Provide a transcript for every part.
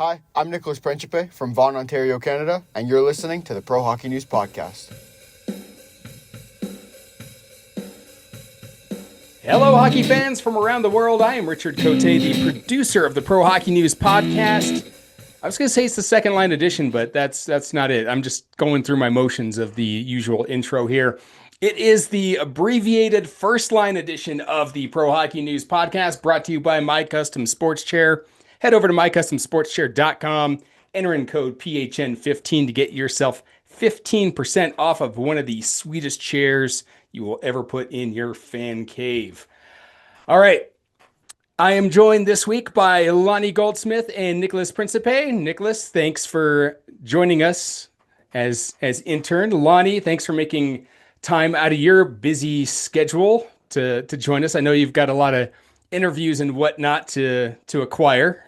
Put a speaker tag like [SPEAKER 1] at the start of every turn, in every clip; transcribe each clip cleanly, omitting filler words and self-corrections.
[SPEAKER 1] Hi, I'm Nicholas Principe from Vaughan, Ontario, Canada, and you're listening to the Pro Hockey News Podcast.
[SPEAKER 2] Hello, hockey fans from around the world. I am Richard Cote, the producer of the Pro Hockey News Podcast. I was going to say it's the second line edition, but that's not it. I'm just going through my motions of the usual intro here. It is the abbreviated first line edition of the Pro Hockey News Podcast, brought to you by My Custom Sports Chair. Head over to mycustomsportschair.com, enter in code PHN15 to get yourself 15% off of one of the sweetest chairs you will ever put in your fan cave. All right. I am joined this week by Lonnie Goldsmith and Nicholas Principe. Nicholas, thanks for joining us as intern. Lonnie, thanks for making time out of your busy schedule to join us. I know you've got a lot of interviews and whatnot to acquire.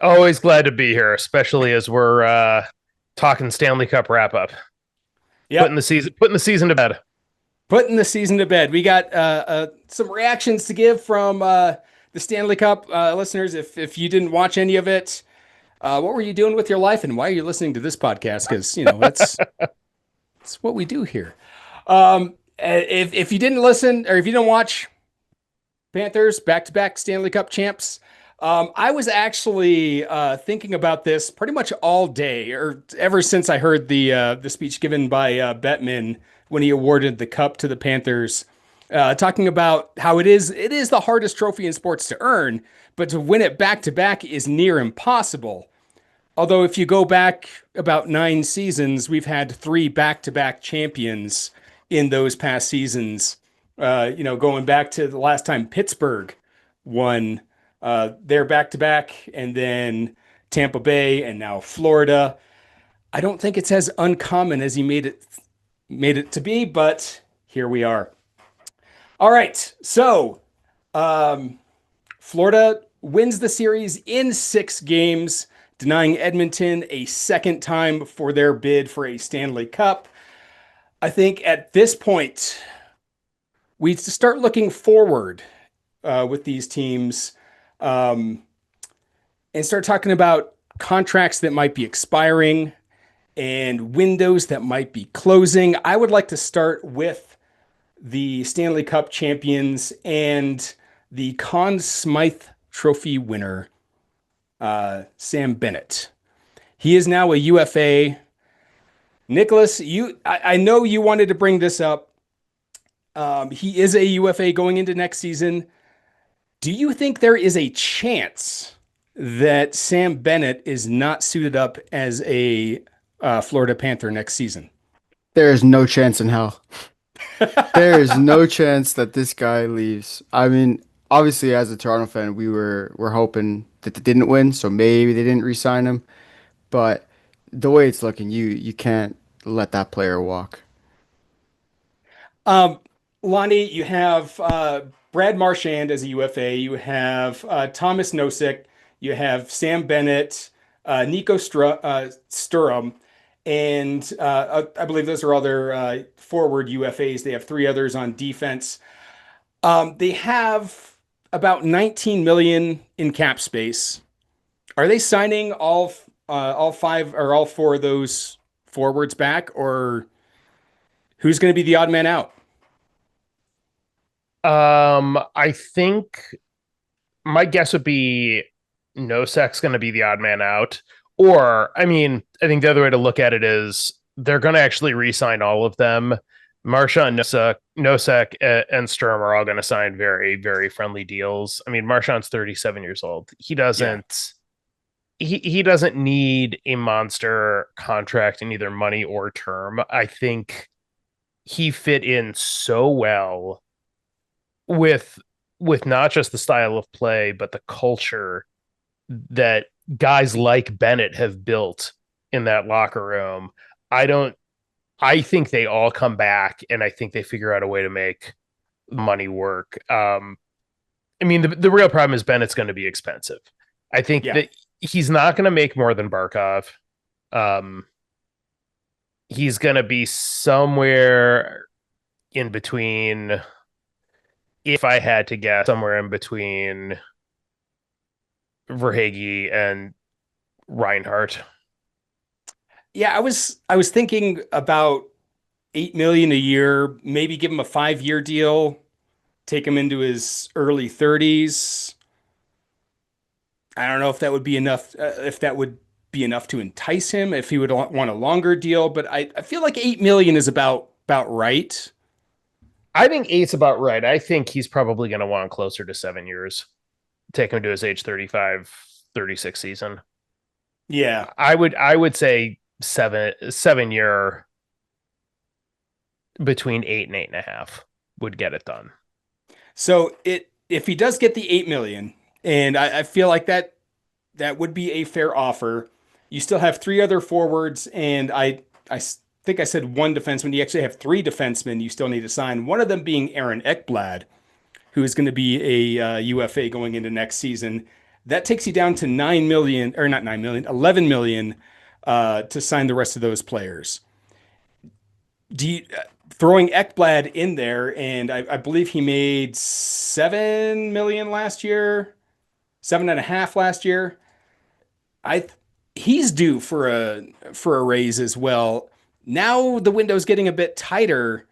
[SPEAKER 3] Always glad to be here, especially as we're talking Stanley Cup wrap up.
[SPEAKER 2] Yeah,
[SPEAKER 3] putting the season to bed.
[SPEAKER 2] Putting the season to bed. We got some reactions to give from the Stanley Cup listeners. If you didn't watch any of it, what were you doing with your life, and why are you listening to this podcast? Because that's what we do here. If you didn't listen, or if you didn't watch, Panthers back-to-back Stanley Cup champs. I was actually thinking about this pretty much all day, or ever since I heard the speech given by Bettman when he awarded the cup to the Panthers, talking about how it is the hardest trophy in sports to earn, but to win it back to back is near impossible. Although if you go back about 9 seasons, we've had 3 back-to-back champions in those past seasons. Going back to the last time Pittsburgh won their back-to-back, and then Tampa Bay, and now Florida. I don't think it's as uncommon as he made it to be, but here we are. All right, so Florida wins the series in 6 games, denying Edmonton a second time for their bid for a Stanley Cup. I think at this point, we start looking forward with these teams. And start talking about contracts that might be expiring and windows that might be closing. I would like to start with the Stanley Cup champions and the Conn Smythe Trophy winner, Sam Bennett. He is now a UFA. Nicholas, I know you wanted to bring this up. He is a UFA going into next season. Do you think there is a chance that Sam Bennett is not suited up as a Florida Panther next season?
[SPEAKER 1] There is no chance in hell. There is no chance that this guy leaves. I mean, obviously, as a Toronto fan, we're hoping that they didn't win, so maybe they didn't re-sign him. But the way it's looking, you can't let that player walk.
[SPEAKER 2] Lonnie, you have Brad Marchand as a UFA. You have Thomas Nosek. You have Sam Bennett, Nico Sturm, and I believe those are all their forward UFAs. They have 3 others on defense. They have about $19 million in cap space. Are they signing all 5 or all 4 of those forwards back, or who's going to be the odd man out?
[SPEAKER 3] I think my guess would be Nosek's going to be the odd man out. Or, I think the other way to look at it is they're going to actually re-sign all of them. Marchand, Nosek, and Sturm are all going to sign very, very friendly deals. Marchand's 37 years old. He doesn't need a monster contract in either money or term. I think he fit in so well with not just the style of play, but the culture that guys like Bennett have built in that locker room. I think they all come back, and I think they figure out a way to make money work. The real problem is Bennett's going to be expensive. I think that he's not going to make more than Barkov. He's going to be somewhere in between, if I had to guess, somewhere in between Verhaeghe and Reinhardt.
[SPEAKER 2] Yeah, I was thinking about 8 million a year, maybe give him a 5-year deal, take him into his early 30s. I don't know if that would be enough, if that would be enough to entice him, if he would want a longer deal, but I feel like 8 million is about right.
[SPEAKER 3] I think eight's about right. I think he's probably going to want closer to 7 years. Take him to his age 35, 36 season.
[SPEAKER 2] Yeah.
[SPEAKER 3] I would say 7 year between 8 and 8.5 would get it done.
[SPEAKER 2] So if he does get the 8 million, and I feel like that would be a fair offer. You still have three other forwards, and I think I said one defenseman. You actually have three defensemen you still need to sign. One of them being Aaron Ekblad, who is going to be a UFA going into next season. That takes you down to 9 million, or not 9 million, 11 million to sign the rest of those players. Do you throwing Ekblad in there, and I believe he made 7 million last year, 7.5 last year. I he's due for a raise as well. Now the window's getting a bit tighter.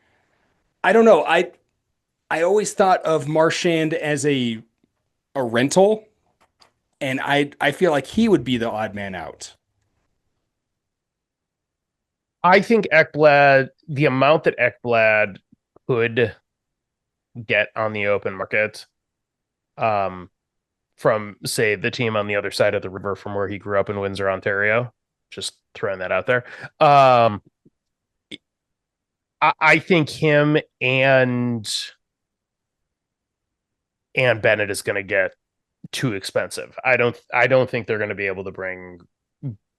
[SPEAKER 2] I don't know. I always thought of Marchand as a rental, and I feel like he would be the odd man out.
[SPEAKER 3] I think Ekblad, the amount that Ekblad could get on the open market, um, from say the team on the other side of the river from where he grew up in Windsor, Ontario. Just throwing that out there. I think him and Bennett is going to get too expensive. I don't think they're going to be able to bring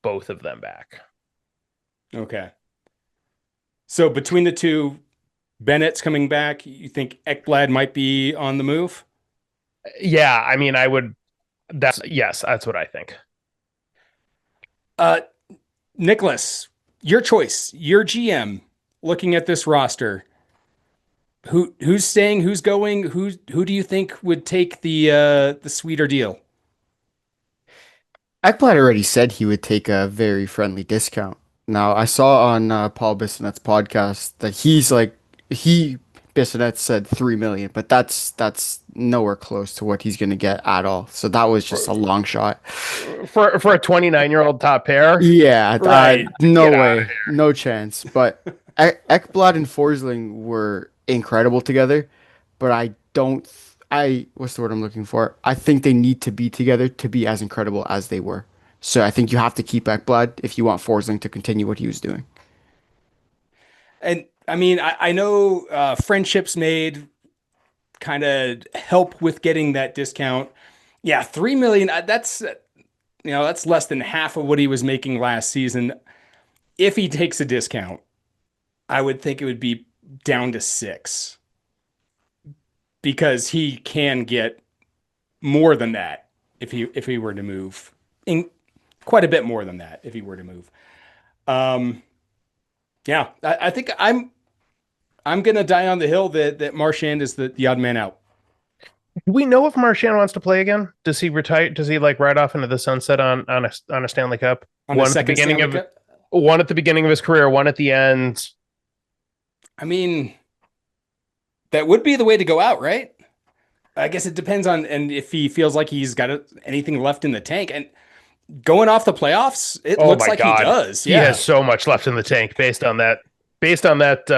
[SPEAKER 3] both of them back.
[SPEAKER 2] Okay. So between the two, Bennett's coming back. You think Ekblad might be on the move?
[SPEAKER 3] Yeah, I mean, I would. That's what I think.
[SPEAKER 2] Uh, Nicholas, your choice, your GM, looking at this roster, who's staying, who's going, who do you think would take the sweeter deal?
[SPEAKER 1] Ekblad already said he would take a very friendly discount. Now, I saw on Paul Bissonnette's podcast that Bissonnette said 3 million, but that's nowhere close to what he's going to get at all. So that was just a long shot.
[SPEAKER 3] For a 29-year-old top pair.
[SPEAKER 1] Yeah,
[SPEAKER 2] Right.
[SPEAKER 1] no
[SPEAKER 3] Get out of
[SPEAKER 1] way, no chance. But Ekblad and Forsling were incredible together, but I don't. What's the word I'm looking for? I think they need to be together to be as incredible as they were. So I think you have to keep Ekblad if you want Forsling to continue what he was doing.
[SPEAKER 2] And I mean, I know friendships made kind of help with getting that discount. Yeah, 3 million. That's less than half of what he was making last season. If he takes a discount, I would think it would be down to 6 because he can get more than that if he were to move. In quite a bit more than that if he were to move. Um, yeah, I think I'm gonna die on the hill that Marchand is the odd man out
[SPEAKER 3] Do we know if Marchand wants to play again? Does he retire? Does he like ride off into the sunset on a Stanley Cup?
[SPEAKER 2] on the second Stanley Cup.
[SPEAKER 3] One at the beginning of his career, one at the end.
[SPEAKER 2] I mean, that would be the way to go out, right? I guess it depends on and if he feels like he's got anything left in the tank. And going off the playoffs, it
[SPEAKER 3] Oh
[SPEAKER 2] looks
[SPEAKER 3] my
[SPEAKER 2] like
[SPEAKER 3] God.
[SPEAKER 2] he does.
[SPEAKER 3] He
[SPEAKER 2] Yeah.
[SPEAKER 3] has so much left in the tank based on that. Based on that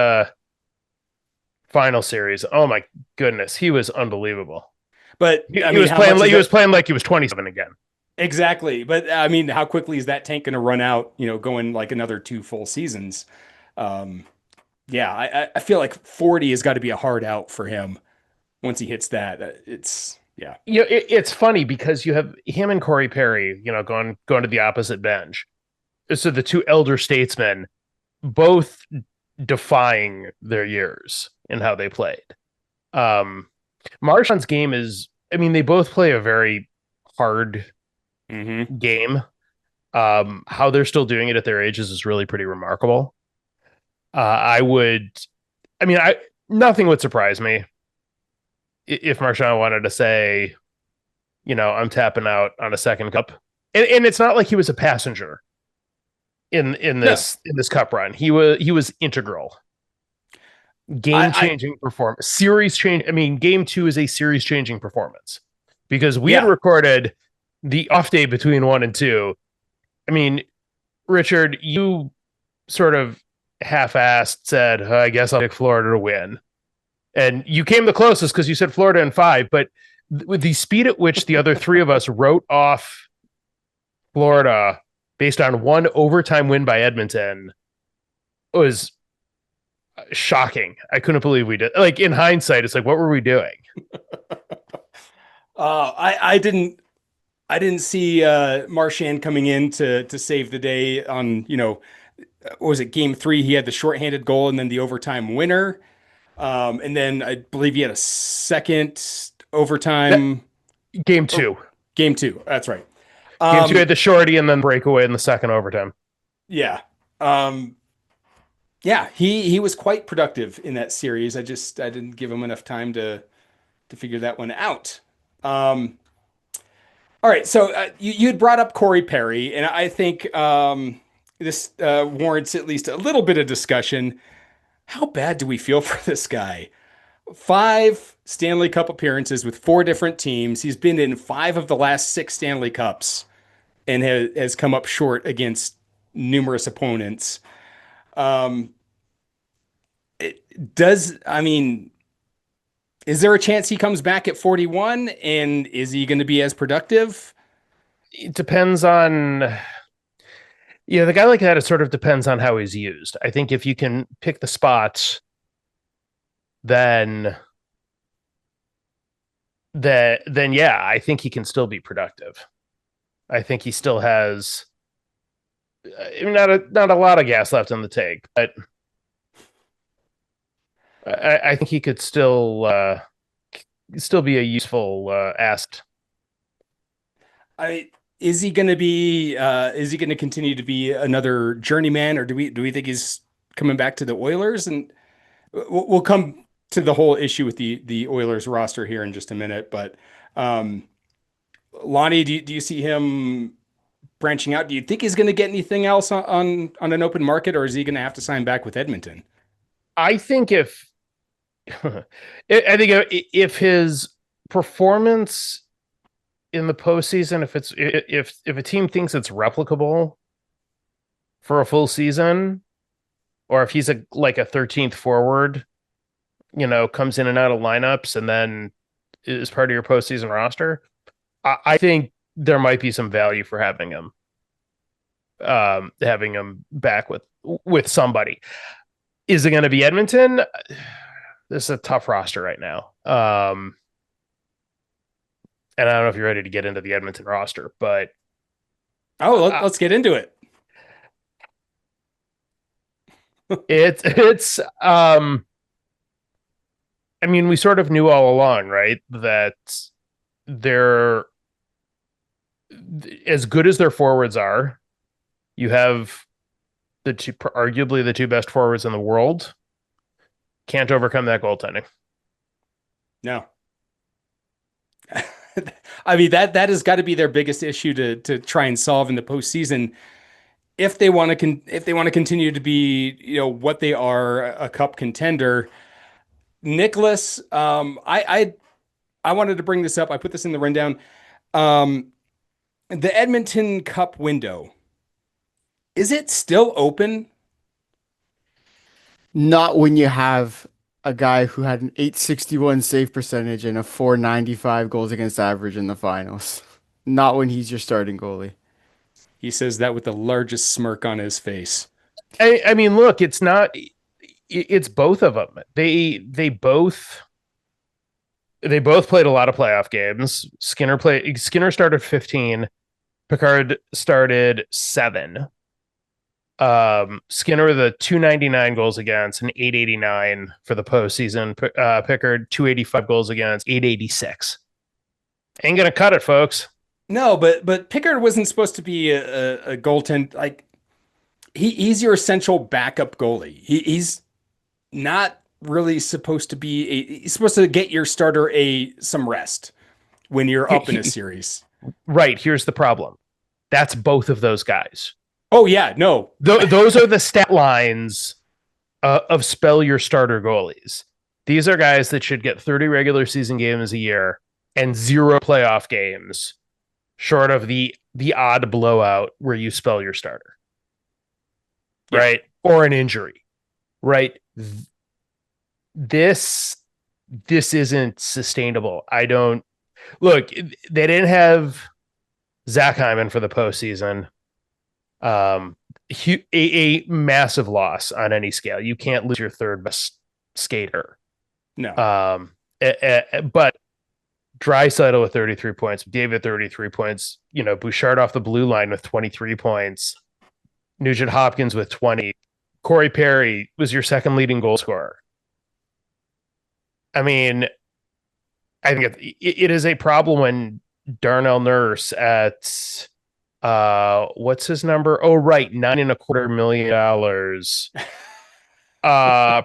[SPEAKER 3] final series. Oh my goodness, he was unbelievable.
[SPEAKER 2] But
[SPEAKER 3] He,
[SPEAKER 2] I
[SPEAKER 3] he
[SPEAKER 2] mean,
[SPEAKER 3] was
[SPEAKER 2] how
[SPEAKER 3] playing.
[SPEAKER 2] much is
[SPEAKER 3] He was
[SPEAKER 2] that?
[SPEAKER 3] playing like he was 27 again.
[SPEAKER 2] Exactly. But I mean, how quickly is that tank going to run out? Going like another 2 full seasons. Um, yeah, I feel like 40 has got to be a hard out for him once he hits that. It's yeah.
[SPEAKER 3] It's funny because you have him and Corey Perry, going to the opposite bench. So the two elder statesmen, both defying their years in how they played. Marchand's game is, I mean, they both play a very hard
[SPEAKER 2] Mm-hmm.
[SPEAKER 3] game. How they're still doing it at their ages is really pretty remarkable. I would, I mean, nothing would surprise me if Marchand wanted to say, I'm tapping out on a second cup and it's not like he was a passenger in
[SPEAKER 2] No,
[SPEAKER 3] this cup run. He was integral. Game
[SPEAKER 2] I
[SPEAKER 3] changing performance. Series change. I mean, game 2 is a series changing performance because we had
[SPEAKER 2] yeah.
[SPEAKER 3] recorded the off day between 1 and 2. I mean, Richard, you sort of half-assed said, I guess I'll pick Florida to win. And you came the closest because you said Florida in 5, but with the speed at which the other three of us wrote off Florida based on one overtime win by Edmonton was shocking. I couldn't believe we did. Like in hindsight, it's like, what were we doing?
[SPEAKER 2] I didn't see Marchand coming in to save the day on, what was it, game 3? He had the shorthanded goal and then the overtime winner. And then I believe he had a second
[SPEAKER 3] That
[SPEAKER 2] overtime.
[SPEAKER 3] game
[SPEAKER 2] Or
[SPEAKER 3] 2.
[SPEAKER 2] game 2. That's right.
[SPEAKER 3] Game 2 had the shorty and then breakaway in the second overtime.
[SPEAKER 2] Yeah. Um, yeah, he was quite productive in that series. I didn't give him enough time to figure that one out. Um, all right, so you had brought up Corey Perry, and I think this warrants at least a little bit of discussion. How bad do we feel for this guy? 5 Stanley Cup appearances with 4 different teams. He's been in 5 of the last 6 Stanley Cups and has come up short against numerous opponents. Um, I mean, is there a chance he comes back at 41? And is he going to be as productive?
[SPEAKER 3] It depends on, yeah, the guy like that, it sort of depends on how he's used. I think if you can pick the spots, then then yeah, I think he can still be productive. I think he still has not a lot of gas left in the tank, but I think he could still be a useful asset.
[SPEAKER 2] I is he going to be is he going to continue to be another journeyman, or do we think he's coming back to the Oilers? And we'll come to the whole issue with the Oilers roster here in just a minute. But um, Lonnie, do you see him branching out? Do you think he's going to get anything else on an open market, or is he going to have to sign back with Edmonton?
[SPEAKER 3] I think if I think if his performance in the postseason, if a team thinks it's replicable for a full season, or if he's like a 13th forward, comes in and out of lineups and then is part of your postseason roster, I think there might be some value for having him back with somebody. Is it going to be Edmonton? This is a tough roster right now. And I don't know if you're ready to get into the Edmonton roster, but
[SPEAKER 2] Let's get into it.
[SPEAKER 3] it's I mean, we sort of knew all along, right, that they're as good as their forwards are. You have arguably the 2 best forwards in the world. Can't overcome that goaltending.
[SPEAKER 2] No. I mean that has got to be their biggest issue to try and solve in the postseason if they want to continue to be what they are, a cup contender. Nicholas, I wanted to bring this up. I put this in the rundown. Um, the Edmonton Cup window, is it still open?
[SPEAKER 1] Not when you have a guy who had an 861 save percentage and a 495 goals against average in the finals. Not when he's your starting goalie.
[SPEAKER 2] He says that with the largest smirk on his face.
[SPEAKER 3] I mean, look, it's not. It's both of them. They both played a lot of playoff games. Skinner started 15. Picard started 7. Skinner the 299 goals against and 889 for the postseason. Pickard 285 goals against, 886. Ain't gonna cut it, folks.
[SPEAKER 2] No, but Pickard wasn't supposed to be a goaltend. Like he's your essential backup goalie. He's not really supposed to be he's supposed to get your starter some rest when you're up in a series.
[SPEAKER 3] Right, here's the problem. That's both of those guys.
[SPEAKER 2] Oh yeah, no.
[SPEAKER 3] Those are the stat lines of spell your starter goalies. These are guys that should get 30 regular season games a year and 0 playoff games, short of the odd blowout where you spell your starter, right? Or an injury, right? This isn't sustainable. I don't look. They didn't have Zach Hyman for the postseason. A massive loss on any scale. You can't lose your third best skater.
[SPEAKER 2] No.
[SPEAKER 3] But Draisaitl with 33 points, David 33 points, Bouchard off the blue line with 23 points, Nugent Hopkins with 20, Corey Perry was your second leading goal scorer. I mean, I think it is a problem when Darnell Nurse at what's his number? Oh, right, $9.25 million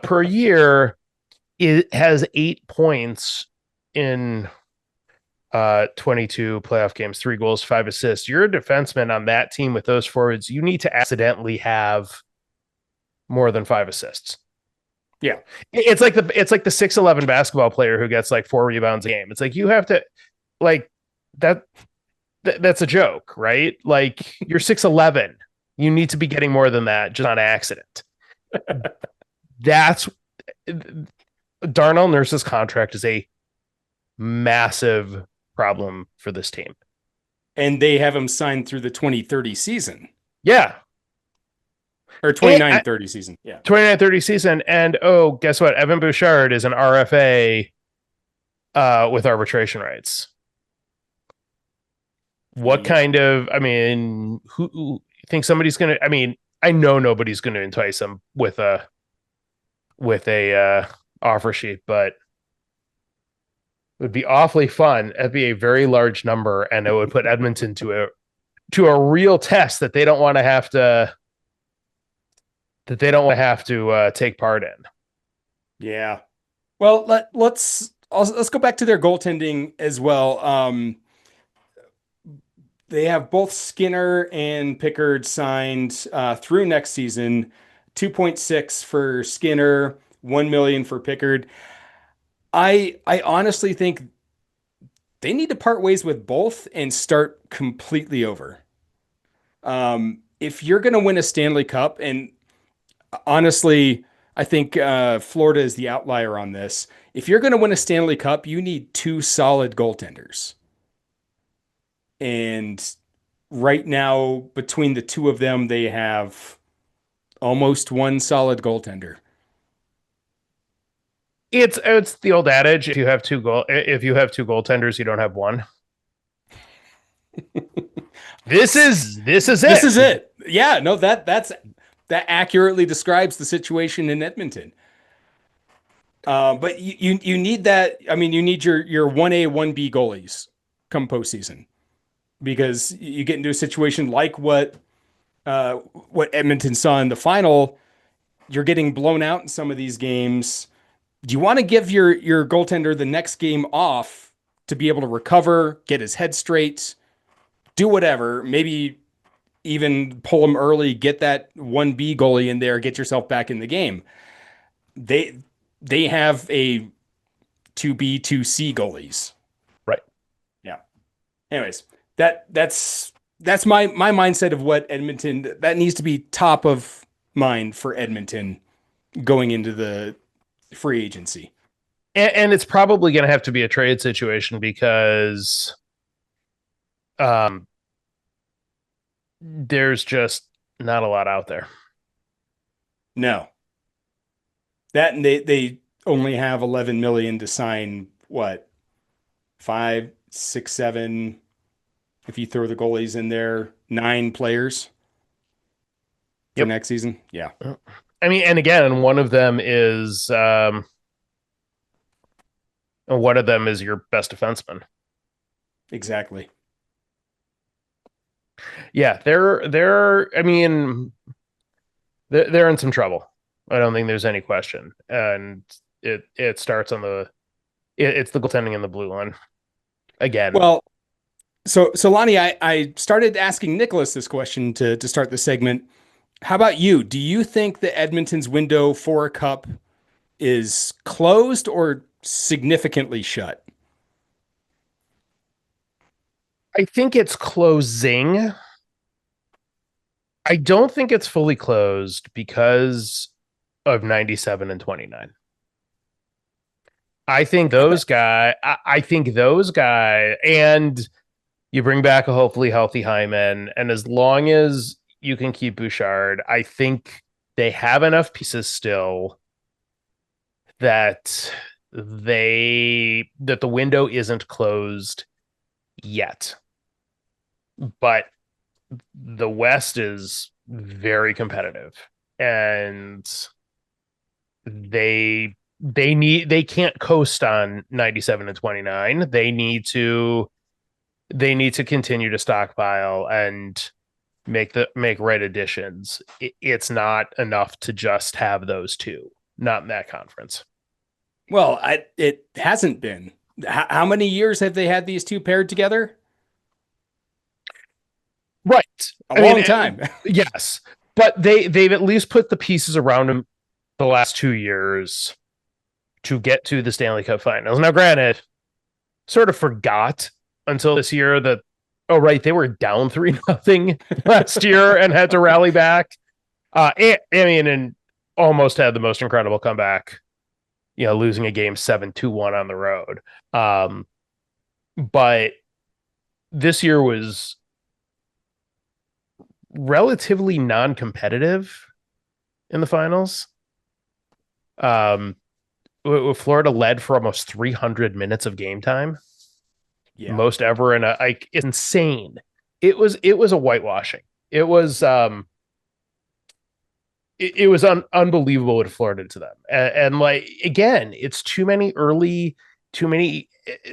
[SPEAKER 3] per year. It has 8 points in 22 playoff games, 3 goals, 5 assists. You're a defenseman on that team with those forwards. You need to accidentally have more than 5 assists.
[SPEAKER 2] Yeah.
[SPEAKER 3] It's like the 6'11" basketball player who gets like 4 rebounds a game. It's like you have to like that's a joke, right? Like you're 6'11". You need to be getting more than that just on accident. That's Darnell Nurse's contract is a massive problem for this team.
[SPEAKER 2] And they have him signed through the 2030 season.
[SPEAKER 3] Yeah.
[SPEAKER 2] Or 29-30 season. Yeah.
[SPEAKER 3] 29-30 season. And guess what? Evan Bouchard is an RFA with arbitration rights. What kind of, who think somebody's going to, I know nobody's going to entice them with a offer sheet, but it would be awfully fun. It'd be a very large number, and it would put Edmonton to a real test that they don't want to have to take part in.
[SPEAKER 2] Yeah. Well, let's go back to their goaltending as well. They have both Skinner and Pickard signed through next season. 2.6 for Skinner, 1 million for Pickard. I honestly think they need to part ways with both and start completely over. If you're going to win a Stanley Cup, and honestly, I think Florida is the outlier on this. If you're going to win a Stanley Cup, you need 2 solid goaltenders. And right now, between the 2 of them, they have almost 1 solid goaltender.
[SPEAKER 3] It's the old adage: if you have 2 goaltenders, you don't have 1. This is it.
[SPEAKER 2] This is it. Yeah, no, that accurately describes the situation in Edmonton. But you need that. You need your 1A, 1B goalies come postseason, because you get into a situation like what Edmonton saw in the final. You're getting blown out in some of these games. Do you want to give your goaltender the next game off to be able to recover, get his head straight, do whatever, maybe even pull him early, get that 1B goalie in there, get yourself back in the game? They have a 2B, 2C goalies.
[SPEAKER 3] Right.
[SPEAKER 2] Yeah. Anyways, that's my mindset of what Edmonton, that needs to be top of mind for Edmonton going into the free agency.
[SPEAKER 3] And it's probably going to have to be a trade situation, because there's just not a lot out there.
[SPEAKER 2] No. That, and they only have 11 million to sign, what, 5, 6, 7, if you throw the goalies in there, 9 players for next season. Yeah.
[SPEAKER 3] And again, one of them is your best defenseman.
[SPEAKER 2] Exactly.
[SPEAKER 3] Yeah, they're in some trouble. I don't think there's any question. And it starts on it's the goaltending in the blue line again.
[SPEAKER 2] Well, So Lonnie, I started asking Nicholas this question to start the segment. How about you? Do you think that Edmonton's window for a cup is closed or significantly shut?
[SPEAKER 3] I think it's closing. I don't think it's fully closed because of 97 and 29. I think those guys, and you bring back a hopefully healthy Hyman, and as long as you can keep Bouchard, I think they have enough pieces still that the window isn't closed yet. But the West is very competitive, and they can't coast on 97 and 29. They need to continue to stockpile and make right additions. It's not enough to just have those two, not in that conference.
[SPEAKER 2] Well, it hasn't been. How many years have they had these two paired together?
[SPEAKER 3] Right.
[SPEAKER 2] A
[SPEAKER 3] I
[SPEAKER 2] long
[SPEAKER 3] mean,
[SPEAKER 2] time.
[SPEAKER 3] yes, but they've at least put the pieces around him the last 2 years to get to the Stanley Cup Finals. Now, granted, sort of forgot until this year that, oh right, they were down 3-0 last year and had to rally back. And almost had the most incredible comeback. Losing a game 7-1 on the road. But this year was relatively non-competitive in the finals. Florida led for almost 300 minutes of game time,
[SPEAKER 2] Yeah.
[SPEAKER 3] most ever in it's insane. It was a whitewashing. It was unbelievable what Florida did to them. And like, again, it's too many,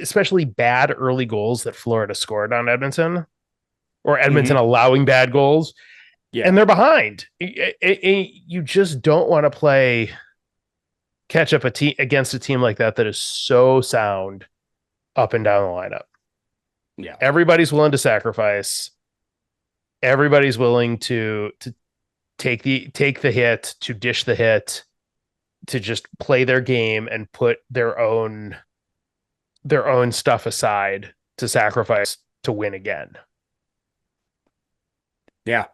[SPEAKER 3] especially bad early goals that Florida scored on Edmonton, or Edmonton allowing bad goals,
[SPEAKER 2] Yeah.
[SPEAKER 3] and they're behind. You just don't want to catch up against a team like that is so sound up and down the lineup.
[SPEAKER 2] Yeah.
[SPEAKER 3] Everybody's willing to sacrifice. Everybody's willing to take the hit, to dish the hit, to just play their game and put their own stuff aside to sacrifice to win again.
[SPEAKER 2] Yeah.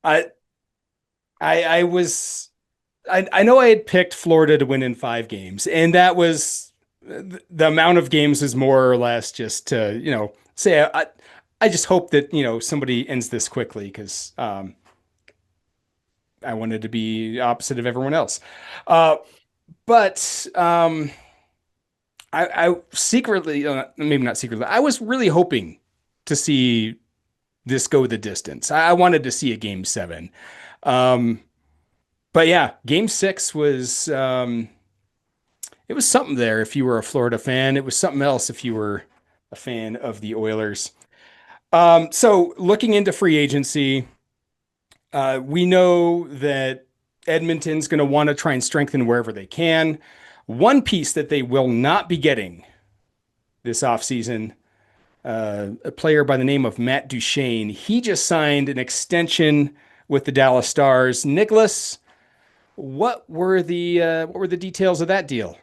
[SPEAKER 2] I I was I know I had picked Florida to win in 5 games, and that was the amount of games is more or less just to, say I just hope that, somebody ends this quickly because I wanted to be opposite of everyone else. Uh, but I secretly, maybe not secretly, I was really hoping to see this go the distance. I wanted to see a game 7. Um, but yeah, game 6 was it was something there if you were a Florida fan. It was something else if you were a fan of the Oilers. So looking into free agency, we know that Edmonton's going to want to try and strengthen wherever they can. One piece that they will not be getting this offseason, a player by the name of Matt Duchene, he just signed an extension with the Dallas Stars. Nicholas, what were the details of that deal?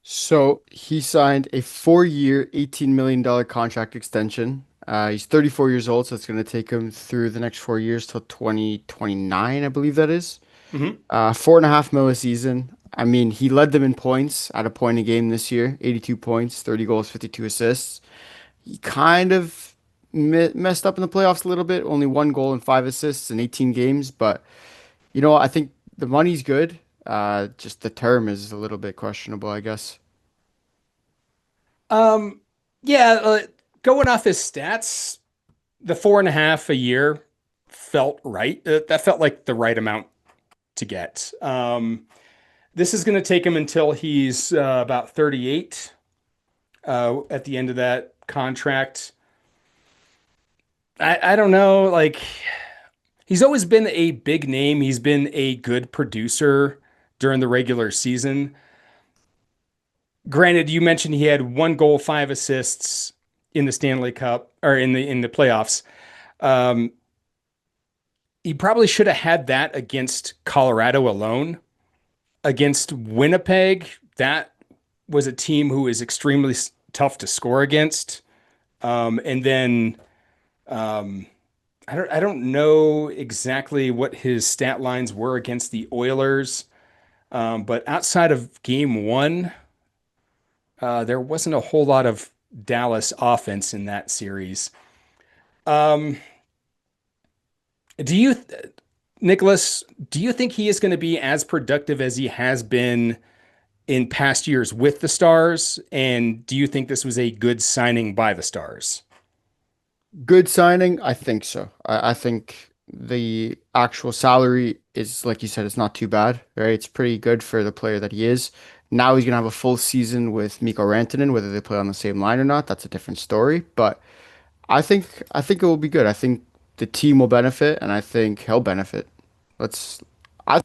[SPEAKER 1] So he signed a 4-year, $18 million contract extension. He's 34 years old, so it's going to take him through the next 4 years till 2029, I believe that is.
[SPEAKER 2] Mm-hmm.
[SPEAKER 1] 4.5 mil a season. I mean, he led them in points at a point a game this year, 82 points, 30 goals, 52 assists. He kind of messed up in the playoffs a little bit, only 1 goal and 5 assists in 18 games. But, I think the money's good. Just the term is a little bit questionable, I guess.
[SPEAKER 2] Um, yeah, going off his stats, the 4.5 a year felt right. That felt like the right amount to get. This is going to take him until he's about 38 at the end of that contract. I don't know. Like, he's always been a big name. He's been a good producer during the regular season. Granted, you mentioned he had 1 goal, 5 assists in the Stanley Cup or in the playoffs. Um, he probably should have had that against Colorado alone. Against Winnipeg, that was a team who is extremely tough to score against. And then um, I don't know exactly what his stat lines were against the Oilers, but outside of game one, there wasn't a whole lot of Dallas offense in that series. Um, do you, Nicholas, do you think he is going to be as productive as he has been in past years with the Stars? And do you think this was a good signing by the Stars?
[SPEAKER 1] Good signing? I think so. I think the actual salary is, like you said, it's not too bad, right? It's pretty good for the player that he is. Now he's gonna have a full season with Mikko Rantanen, whether they play on the same line or not, that's a different story. But I think it will be good. I think the team will benefit, and I think he'll benefit. Let's. I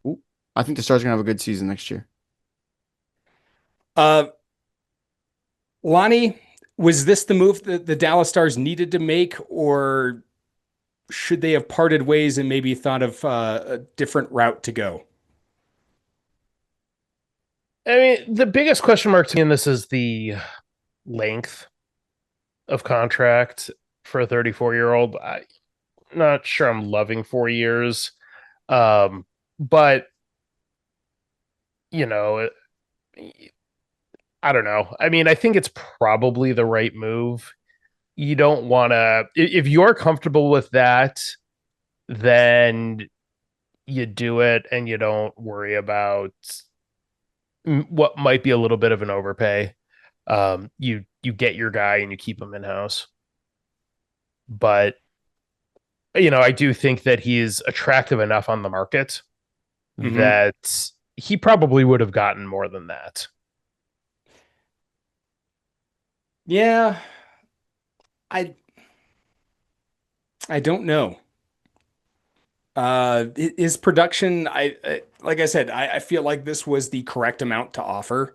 [SPEAKER 1] ooh, I think the Stars are gonna have a good season next year.
[SPEAKER 2] Uh, Lonnie, was this the move that the Dallas Stars needed to make, or should they have parted ways and maybe thought of a different route to go?
[SPEAKER 3] I mean, the biggest question mark to me in this is the length of contract for a 34-year-old. I'm not sure I'm loving 4 years. But you know, I don't know. I mean, I think it's probably the right move. You don't want to, if you're comfortable with that, then you do it and you don't worry about what might be a little bit of an overpay. You get your guy and you keep him in house. But I do think that he is attractive enough on the market
[SPEAKER 2] Hmm.
[SPEAKER 3] that he probably would have gotten more than that.
[SPEAKER 2] Yeah, I I don't know. His production, like I said, I feel like this was the correct amount to offer.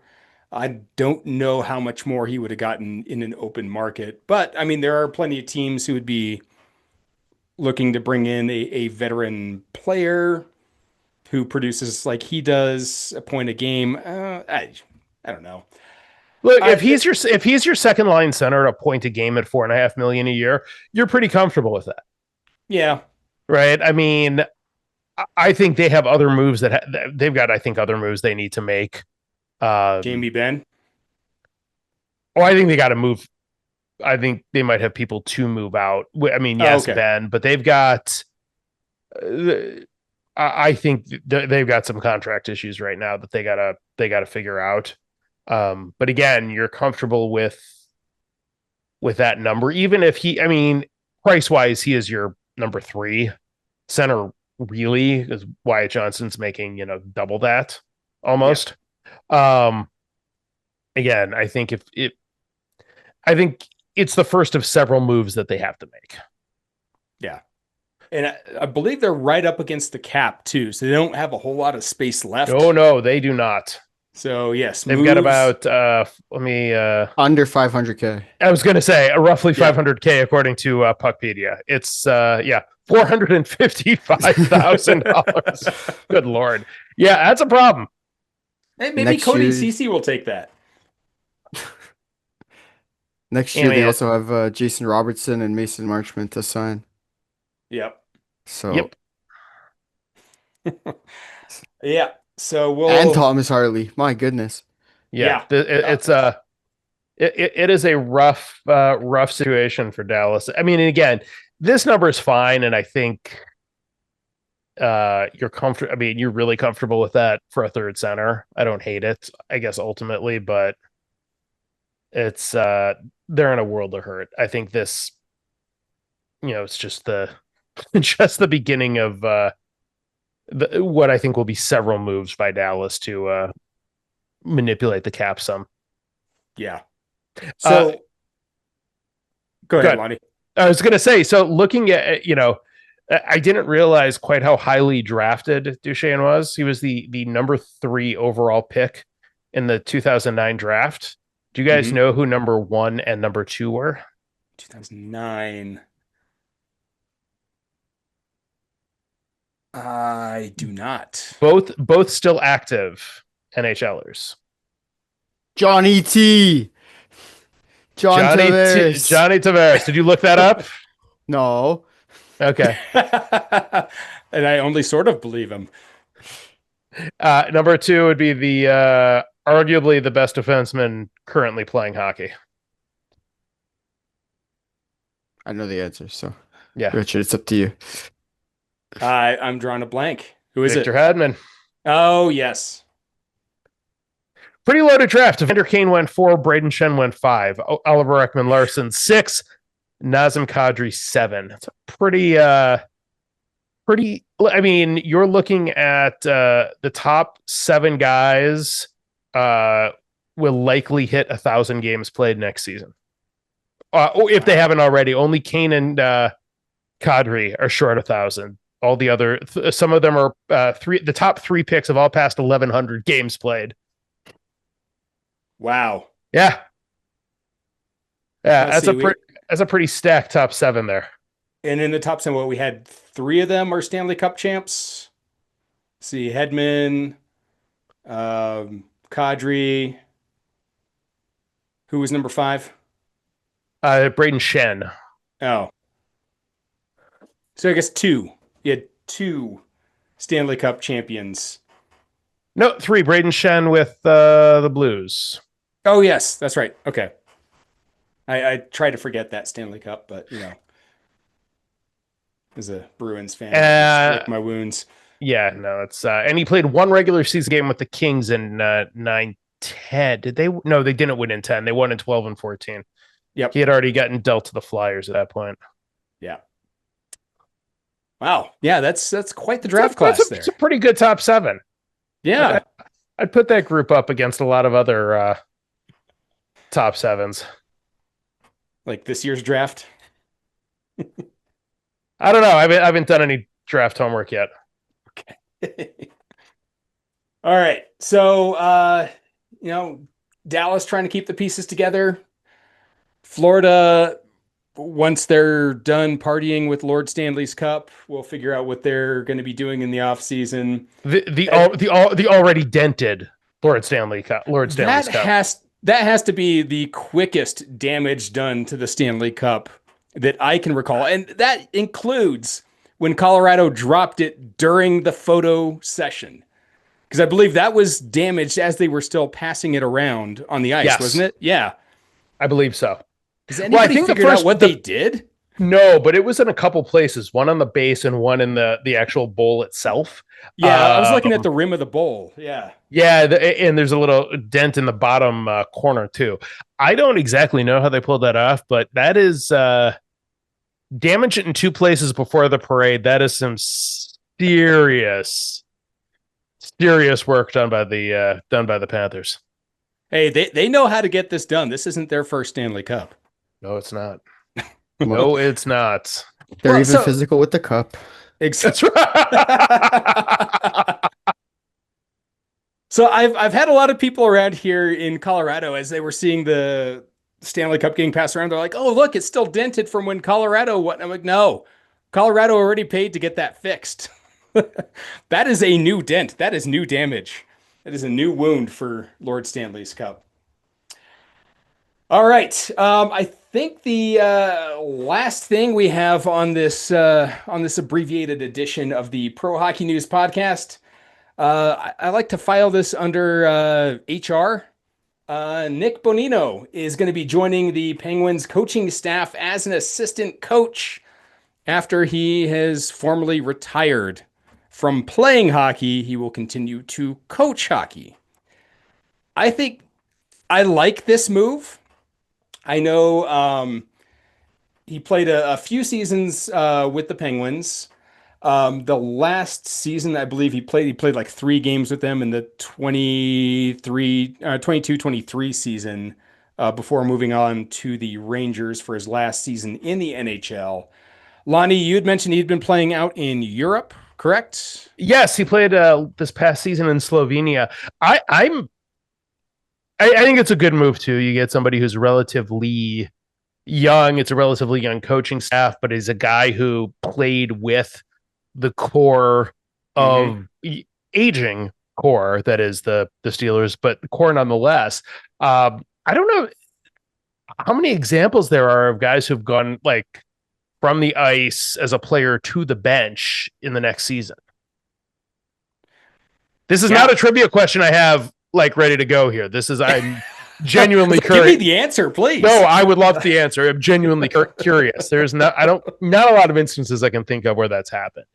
[SPEAKER 2] I don't know how much more he would have gotten in an open market, but I mean, there are plenty of teams who would be looking to bring in a veteran player who produces like he does a point a game. I don't know.
[SPEAKER 3] Look,
[SPEAKER 2] I
[SPEAKER 3] if he's your second line center at a point a game at 4.5 million a year, you're pretty comfortable with that,
[SPEAKER 2] Yeah,
[SPEAKER 3] right? I mean, I think they have other moves they've got. I think other moves they need to make.
[SPEAKER 2] Jamie Benn.
[SPEAKER 3] I think they got to move. I think they might have people to move out. I mean,
[SPEAKER 2] Oh,
[SPEAKER 3] yes,
[SPEAKER 2] okay.
[SPEAKER 3] Ben, but they've got. I think they've got some contract issues right now that they gotta figure out. But again, you're comfortable with that number, even if I mean, price wise, he is your number three center, really, because Wyatt Johnston's making, double that
[SPEAKER 2] Yeah,
[SPEAKER 3] almost. Again, I think it's the first of several moves that they have to make.
[SPEAKER 2] yeah. And I believe they're right up against the cap too, so they don't have a whole lot of space
[SPEAKER 3] Oh
[SPEAKER 2] left.
[SPEAKER 3] no, they do not.
[SPEAKER 2] So yes,
[SPEAKER 3] They've got
[SPEAKER 2] moves.
[SPEAKER 3] about let me
[SPEAKER 1] Under 500K.
[SPEAKER 3] I was going to say roughly
[SPEAKER 2] Yeah.
[SPEAKER 3] 500K according to Puckpedia. It's yeah, $455,000. Good lord. Yeah, that's a problem.
[SPEAKER 2] Hey, maybe
[SPEAKER 1] Next
[SPEAKER 2] Cody
[SPEAKER 1] year,
[SPEAKER 2] Cece will take that.
[SPEAKER 1] next
[SPEAKER 3] I
[SPEAKER 1] year they
[SPEAKER 3] mean,
[SPEAKER 1] also have Jason Robertson and Mason Marchment to sign.
[SPEAKER 2] Yep.
[SPEAKER 1] So,
[SPEAKER 3] yep.
[SPEAKER 2] Yeah. So
[SPEAKER 1] and
[SPEAKER 2] we'll.
[SPEAKER 1] Thomas Hartley. My goodness.
[SPEAKER 3] Yeah,
[SPEAKER 2] Yeah.
[SPEAKER 3] it's it is a rough situation for Dallas. I mean, again, this number is fine and I think you're comfortable. I mean, you're really comfortable with that for a third center. I don't hate it, I guess ultimately, but it's they're in a world of hurt. I think this, it's just the just the beginning of what I think will be several moves by Dallas to manipulate the cap some.
[SPEAKER 2] Yeah.
[SPEAKER 3] Uh,
[SPEAKER 2] So go ahead,
[SPEAKER 3] good.
[SPEAKER 2] Lonnie.
[SPEAKER 3] I was going to say, so looking at, I didn't realize quite how highly drafted Duchesne was. He was the number 3 overall pick in the 2009 draft. Do you guys
[SPEAKER 2] Mm-hmm.
[SPEAKER 3] know who number 1 and number 2 were?
[SPEAKER 2] 2009. I do not.
[SPEAKER 3] Both still active NHLers.
[SPEAKER 1] Johnny T. John Tavares.
[SPEAKER 3] Johnny Tavares. Did you look that up?
[SPEAKER 1] No.
[SPEAKER 3] Okay.
[SPEAKER 2] And I only sort of believe him.
[SPEAKER 3] Number 2 would be the arguably the best defenseman currently playing hockey.
[SPEAKER 1] I know the answer, so
[SPEAKER 3] Yeah.
[SPEAKER 1] Richard, it's up to you.
[SPEAKER 2] I'm drawing a blank. Who is
[SPEAKER 3] Victor
[SPEAKER 2] it?
[SPEAKER 3] Hedman.
[SPEAKER 2] Oh, yes.
[SPEAKER 3] Pretty loaded draft. Evander Kane went 4, Braden Shen went 5, Oliver Ekman Larson 6, Nazem Kadri 7. It's a pretty I mean, you're looking at the top 7 guys will likely hit 1,000 games played next season. If they haven't already. Only Kane and Kadri are short 1,000. All the other, some of them are the top 3 picks have all passed 1,100 games played.
[SPEAKER 2] Wow.
[SPEAKER 3] Yeah. Yeah,
[SPEAKER 2] Let's
[SPEAKER 3] that's a pretty stacked top 7 there.
[SPEAKER 2] And in the top 10, we had 3 of them are Stanley Cup champs. Let's see, Hedman, Kadri. Who was number 5?
[SPEAKER 3] Braden Shen.
[SPEAKER 2] Oh. So I guess 2. You had 2 Stanley Cup champions.
[SPEAKER 3] No, 3. Braden Shen with the Blues.
[SPEAKER 2] Oh, yes, that's right. Okay. I try to forget that Stanley Cup, but, as a Bruins fan, I just lick my wounds.
[SPEAKER 3] Yeah, no, it's and he played 1 regular season game with the Kings in 9-10. Did they? No, they didn't win in 10. They won in 12 and 14.
[SPEAKER 2] Yep.
[SPEAKER 3] He had already gotten dealt to the Flyers at that point.
[SPEAKER 2] Yeah. Wow. Yeah, that's quite the draft class there.
[SPEAKER 3] It's a pretty good top 7.
[SPEAKER 2] Yeah.
[SPEAKER 3] I'd put that group up against a lot of other top 7s.
[SPEAKER 2] Like this year's draft.
[SPEAKER 3] I don't know. I haven't done any draft homework yet.
[SPEAKER 2] Okay. All right. So, Dallas trying to keep the pieces together. Florida, once they're done partying with Lord Stanley's Cup, we'll figure out what they're going to be doing in the off season.
[SPEAKER 3] The already dented Lord Stanley's Cup.
[SPEAKER 2] That has to be the quickest damage done to the Stanley Cup that I can recall. And that includes when Colorado dropped it during the photo session. Because I believe that was damaged as they were still passing it around on the ice, wasn't it? Yeah.
[SPEAKER 3] I believe so.
[SPEAKER 2] Has anybody figured out what they did?
[SPEAKER 3] No, but it was in a couple places. One on the base and one in the actual bowl itself.
[SPEAKER 2] Yeah, I was looking at the rim of the bowl. Yeah.
[SPEAKER 3] Yeah, and there's a little dent in the bottom corner too. I don't exactly know how they pulled that off, but that is damage it in 2 places before the parade. That is some serious work done by the Panthers.
[SPEAKER 2] Hey, they know how to get this done. This isn't their first Stanley Cup.
[SPEAKER 3] No, it's not. No, it's not.
[SPEAKER 1] They're even physical with the cup.
[SPEAKER 2] Exactly. So I've had a lot of people around here in Colorado as they were seeing the Stanley Cup getting passed around. They're like, "Oh, look, it's still dented from when Colorado." What? I'm like, "No, Colorado already paid to get that fixed. That is a new dent. That is new damage. That is a new wound for Lord Stanley's Cup." All right. I think the last thing we have on this abbreviated edition of the Pro Hockey News podcast, I like to file this under HR. Nick Bonino is going to be joining the Penguins coaching staff as an assistant coach after he has formally retired from playing hockey. He will continue to coach hockey. I think I like this move. I know he played a few seasons with the Penguins. The last season, I believe he played like 3 games with them in the 22-23 season before moving on to the Rangers for his last season in the NHL. Lonnie, you had mentioned he'd been playing out in Europe, correct?
[SPEAKER 3] Yes, he played this past season in Slovenia. I'm I think it's a good move too. You get somebody who's relatively young. It's a relatively young coaching staff, but is a guy who played with the core
[SPEAKER 2] Mm-hmm.
[SPEAKER 3] of aging core that is the Steelers, but the core nonetheless. I don't know how many examples there are of guys who've gone like from the ice as a player to the bench in the next season. This is not
[SPEAKER 2] Yeah.
[SPEAKER 3] a trivia question I have like ready to go here. This is I'm genuinely
[SPEAKER 2] Give me the answer,
[SPEAKER 3] No,
[SPEAKER 2] please.
[SPEAKER 3] I would love the answer. I'm genuinely curious. There's not not a lot of instances I can think of where that's happened.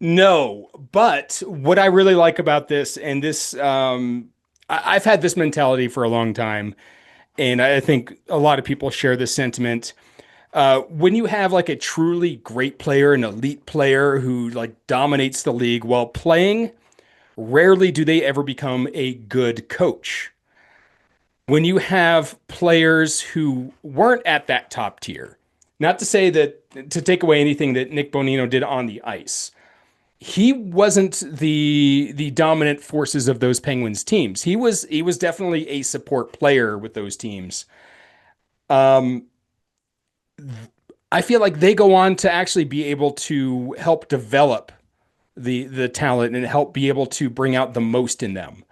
[SPEAKER 2] No, but what I really like about this, and this, I've had this mentality for a long time, and I think a lot of people share this sentiment. When you have like a truly great player, an elite player who like dominates the league while playing, rarely do they ever become a good coach. When you have players who weren't at that top tier, not to say that to take away anything that Nick Bonino did on the ice, he wasn't the dominant forces of those Penguins teams. He was definitely a support player with those teams. Um, I feel like they go on to actually be able to help develop the talent and help be able to bring out the most in them.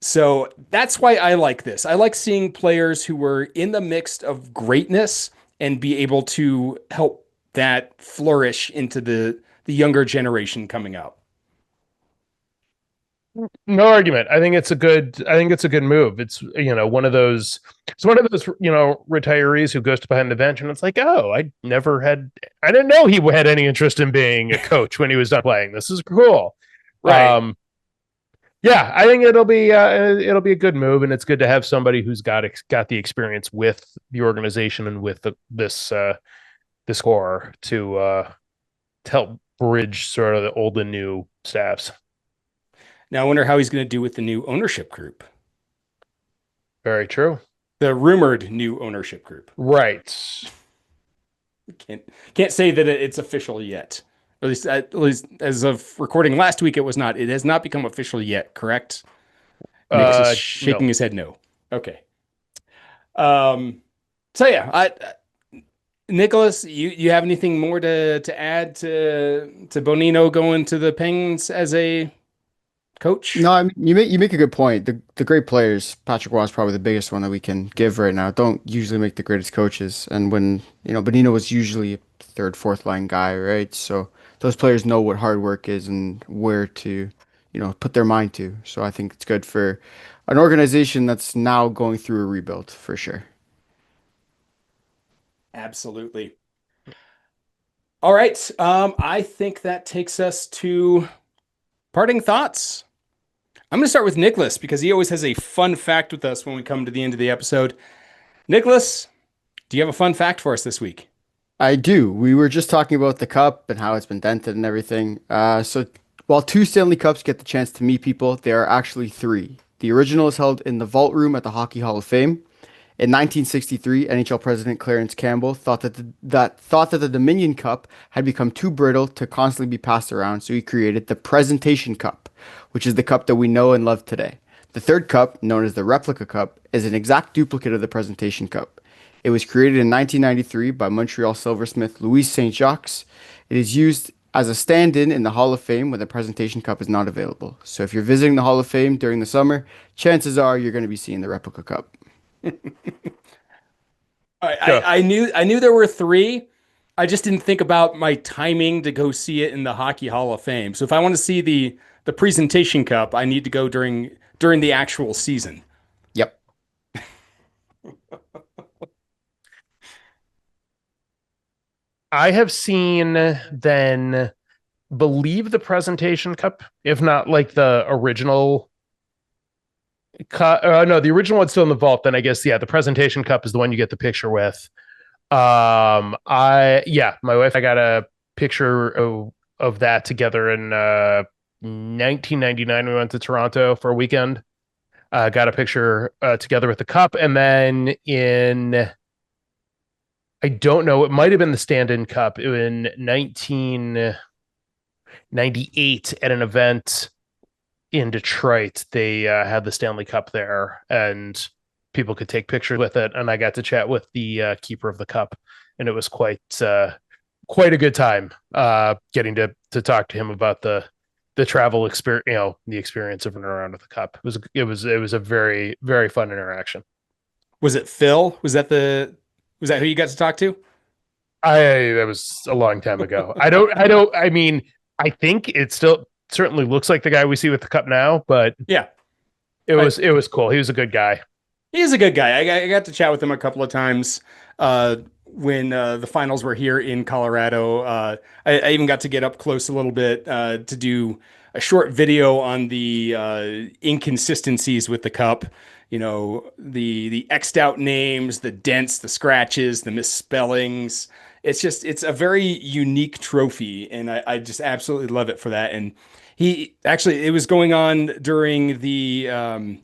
[SPEAKER 2] So that's why I like this. I like seeing players who were in the mix of greatness and be able to help that flourish into the younger generation coming up.
[SPEAKER 3] No argument. I think it's a good move. It's one of those retirees who goes to behind the bench and it's like, oh, I didn't know he had any interest in being a coach when he was done playing. This is cool.
[SPEAKER 2] Right.
[SPEAKER 3] Yeah, I think it'll be a good move, and it's good to have somebody who's got the experience with the organization and with this core to help bridge sort of the old and new staffs.
[SPEAKER 2] Now I wonder how he's going to do with the new ownership group,
[SPEAKER 3] Very true.
[SPEAKER 2] the rumored new ownership group.
[SPEAKER 3] Right.
[SPEAKER 2] Can't can't say that it's official yet. At least as of recording last week, it was not. It has not become official yet. Correct? Nick's is shaking
[SPEAKER 3] No.
[SPEAKER 2] his head no. Okay. Um. So yeah, Nicholas, you have anything more to add to Bonino going to the Penguins as a coach?
[SPEAKER 1] No, I mean, you make a good point. The great players, Patrick Roy is probably the biggest one that we can give right now. Don't usually make the greatest coaches, and when Bonino was usually a third, fourth line guy, right? So those players know what hard work is and where to, put their mind to. So I think it's good for an organization that's now going through a rebuild for sure.
[SPEAKER 2] Absolutely. All right. I think that takes us to parting thoughts. I'm going to start with Nicholas because he always has a fun fact with us when we come to the end of the episode. Nicholas, do you have a fun fact for us this week?
[SPEAKER 1] I do. We were just talking about the cup and how it's been dented and everything. So while two Stanley Cups get the chance to meet people, there are actually three. The original is held in the vault room at the Hockey Hall of Fame. In 1963, NHL President Clarence Campbell thought that the Dominion Cup had become too brittle to constantly be passed around, so he created the Presentation Cup, which is the cup that we know and love today. The third cup, known as the Replica Cup, is an exact duplicate of the Presentation Cup. It was created in 1993 by Montreal silversmith Louis Saint Jacques. It is used as a stand-in in the Hall of Fame when the Presentation Cup is not available. So if you're visiting the Hall of Fame during the summer, chances are you're going to be seeing the Replica Cup.
[SPEAKER 2] I,
[SPEAKER 3] Yeah.
[SPEAKER 2] I knew there were three. I just didn't think about my timing to go see it in the Hockey Hall of Fame. So if I want to see the presentation cup, I need to go during the actual season.
[SPEAKER 1] Yep.
[SPEAKER 3] I have seen then believe the presentation cup, if not like the original cup. No, the original one's still in the vault. Then I guess the presentation cup is the one you get the picture with. My wife, I got a picture of that together in 1999. We went to Toronto for a weekend. Got a picture together with the cup, and then I don't know, it might have been the stand-in cup in 1998 at an event in Detroit, they had the Stanley Cup there, and people could take pictures with it. And I got to chat with the keeper of the cup, and it was quite a good time getting to talk to him about the travel experience, the experience of running around with the cup. It was a very, very fun interaction.
[SPEAKER 2] Was it Phil? Was that who you got to talk to?
[SPEAKER 3] I That was a long time ago. I mean, I think it still certainly looks like the guy we see with the cup now, but
[SPEAKER 2] Yeah.
[SPEAKER 3] it was cool. He was a good guy.
[SPEAKER 2] He's a good guy. I got to chat with him a couple of times when the finals were here in Colorado. I even got to get up close a little bit to do a short video on the inconsistencies with the cup. You know, the X'd out names, the dents, the scratches, the misspellings. It's a very unique trophy, and I just absolutely love it for that. And it was going on during a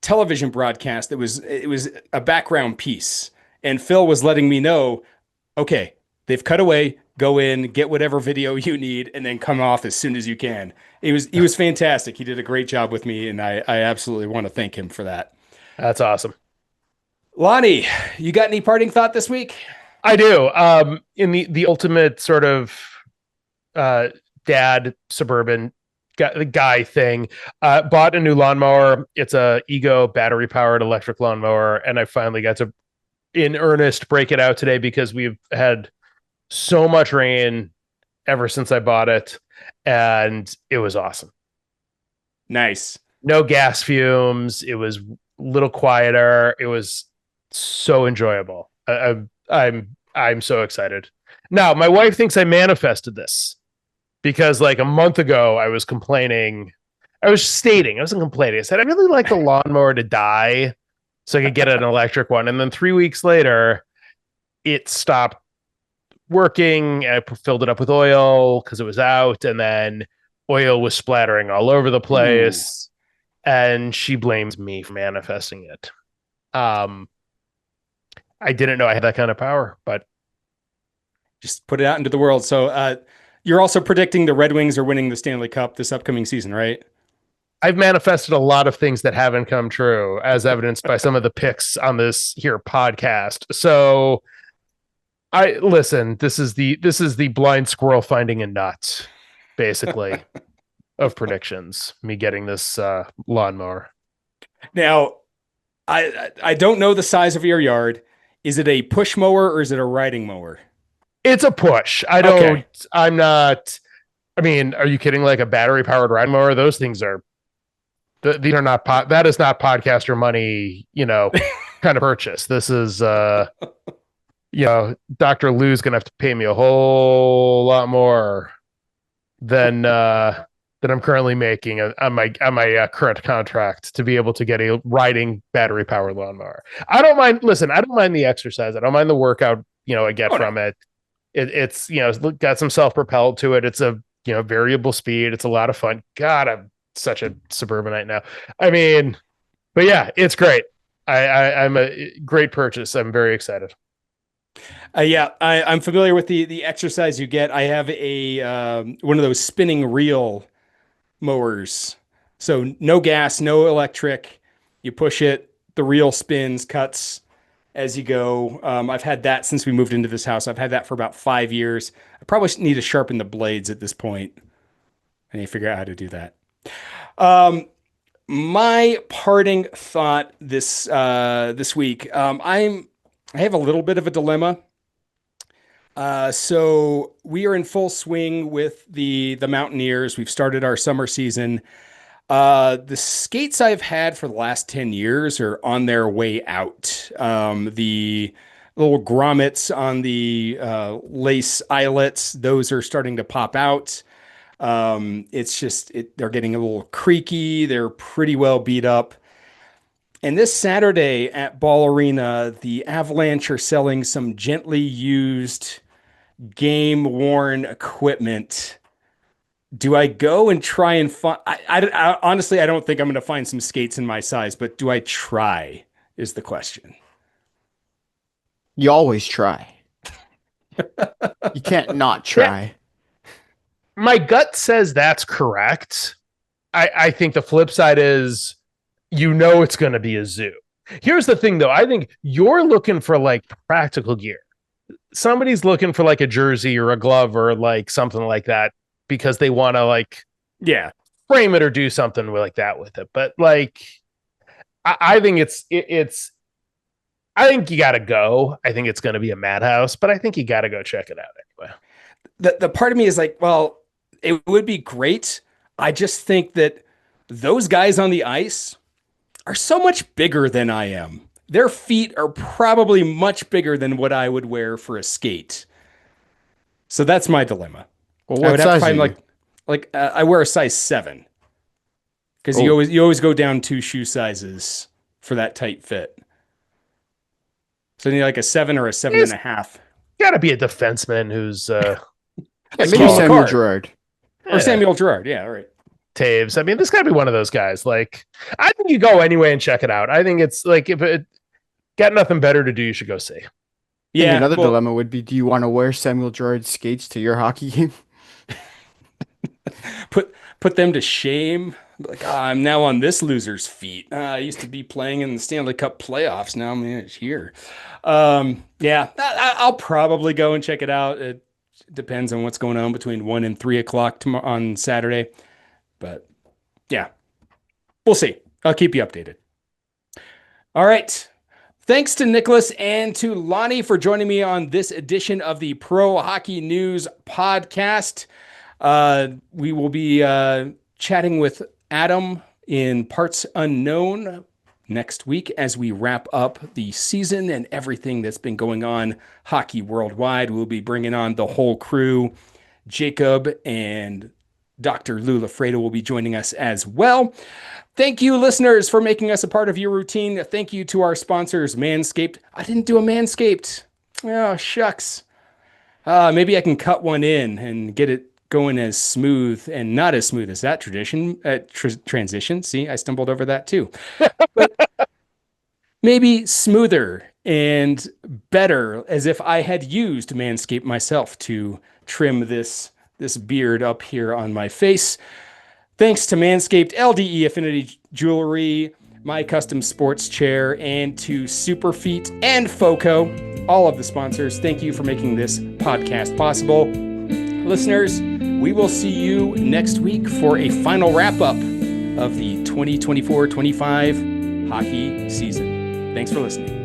[SPEAKER 2] television broadcast it was a background piece, and Phil was letting me know, okay, they've cut away, go in, get whatever video you need, and then come off as soon as you can. He was fantastic. He did a great job with me, and I absolutely want to thank him for that.
[SPEAKER 3] That's awesome.
[SPEAKER 2] Lonnie, you got any parting thought this week?
[SPEAKER 3] I do. In the ultimate sort of uh, dad suburban guy thing, bought a new lawnmower. It's a Ego battery powered electric lawnmower, and I finally got to in earnest break it out today because we've had so much rain ever since I bought it, and it was awesome.
[SPEAKER 2] Nice.
[SPEAKER 3] No gas fumes. It was a little quieter. It was so enjoyable. I'm so excited. Now, my wife thinks I manifested this because like a month ago I was complaining. I wasn't complaining. I said I really like the lawnmower to die so I could get an electric one. And then 3 weeks later, it stopped working. I filled it up with oil because it was out, and then oil was splattering all over the place. And she blames me for manifesting it. I didn't know I had that kind of power, but
[SPEAKER 2] Just put it out into the world. So you're also predicting the Red Wings are winning the Stanley Cup this upcoming season, right?
[SPEAKER 3] I've manifested a lot of things that haven't come true, as evidenced by some of the picks on this here podcast. So I listen, this is the blind squirrel finding a nut, basically, of predictions. Me getting this lawnmower.
[SPEAKER 2] Now, I don't know the size of your yard. Is it a push mower or is it a riding mower?
[SPEAKER 3] It's a push.
[SPEAKER 2] Okay.
[SPEAKER 3] I'm not. I mean, are you kidding? Like a battery powered ride mower? Those things are. These are not. That is not podcaster money. Kind of purchase. This is. Dr. Lou's gonna have to pay me a whole lot more than I'm currently making on my current contract to be able to get a riding battery powered lawnmower. I don't mind. Listen, I don't mind the exercise. I don't mind the workout. I get from it. It's got some self propelled to it. It's a variable speed. It's a lot of fun. God, I'm such a suburbanite now. I mean, but yeah, it's great. I'm a great purchase. I'm very excited.
[SPEAKER 2] I'm familiar with the exercise you get. I have a one of those spinning reel mowers. So no gas, no electric. You push it, the reel spins, cuts as you go. I've had that since we moved into this house. I've had that for about 5 years. I probably need to sharpen the blades at this point. I need to figure out how to do that. My parting thought this week. I have a little bit of a dilemma. So we are in full swing with the Mountaineers. We've started our summer season. The skates I've had for the last 10 years are on their way out. The little grommets on the lace eyelets, those are starting to pop out. They're getting a little creaky. They're pretty well beat up. And this Saturday at Ball Arena, the Avalanche are selling some gently used, game worn equipment. Do I go and try and find? Honestly, I don't think I'm going to find some skates in my size, but do I try? Is the question.
[SPEAKER 1] You always try. You can't not try.
[SPEAKER 3] My gut says that's correct. I think the flip side is, it's going to be a zoo. Here's the thing, though. I think you're looking for like practical gear. Somebody's looking for like a jersey or a glove or like something like that because they want to like frame it or do something like that with it. But like, I think I think you got to go. I think it's going to be a madhouse, but I think you got to go check it out anyway.
[SPEAKER 2] The part of me is like, well, it would be great. I just think that those guys on the ice are so much bigger than I am. Their feet are probably much bigger than what I would wear for a skate. So that's my dilemma.
[SPEAKER 1] Well,
[SPEAKER 2] I would
[SPEAKER 1] what
[SPEAKER 2] have to
[SPEAKER 1] size are
[SPEAKER 2] find
[SPEAKER 1] you?
[SPEAKER 2] I wear a size 7 because
[SPEAKER 1] Oh.
[SPEAKER 2] you always go down 2 shoe sizes for that tight fit. So you need like a 7 or a 7.5.
[SPEAKER 3] Got to be a defenseman who's
[SPEAKER 1] Yeah, maybe
[SPEAKER 2] Cale
[SPEAKER 1] Samuel
[SPEAKER 2] Makar.
[SPEAKER 1] Girard.
[SPEAKER 2] Or Samuel Girard. Yeah, all right.
[SPEAKER 3] Taves. I mean, this got to be one of those guys. Like, I think you go anyway and check it out. I think it's like, if it got nothing better to do, you should go see.
[SPEAKER 1] Yeah. Another dilemma would be: do you want to wear Samuel Girard skates to your hockey game?
[SPEAKER 2] Put them to shame. Like, I'm now on this loser's feet. I used to be playing in the Stanley Cup playoffs. Now I'm here. I'll probably go and check it out. It depends on what's going on between 1 and 3 o'clock on Saturday. But yeah, we'll see. I'll keep you updated. All right. Thanks to Nicholas and to Lonnie for joining me on this edition of the Pro Hockey News podcast. We will be chatting with Adam in Parts Unknown next week as we wrap up the season and everything that's been going on hockey worldwide. We'll be bringing on the whole crew. Jacob and Dr. Lou Lafredo will be joining us as well. Thank you, listeners, for making us a part of your routine. Thank you to our sponsors, Manscaped. I didn't do a Manscaped. Oh, shucks. Maybe I can cut one in and get it going as smooth and not as smooth as that transition. See, I stumbled over that too. But maybe smoother and better, as if I had used Manscaped myself to trim this beard up here on my face. Thanks to Manscaped, LDE Affinity Jewelry, My Custom Sports Chair, and to Superfeet and FoCo, all of the sponsors. Thank you for making this podcast possible. Listeners, we will see you next week for a final wrap-up of the 2024-25 hockey season. Thanks for listening.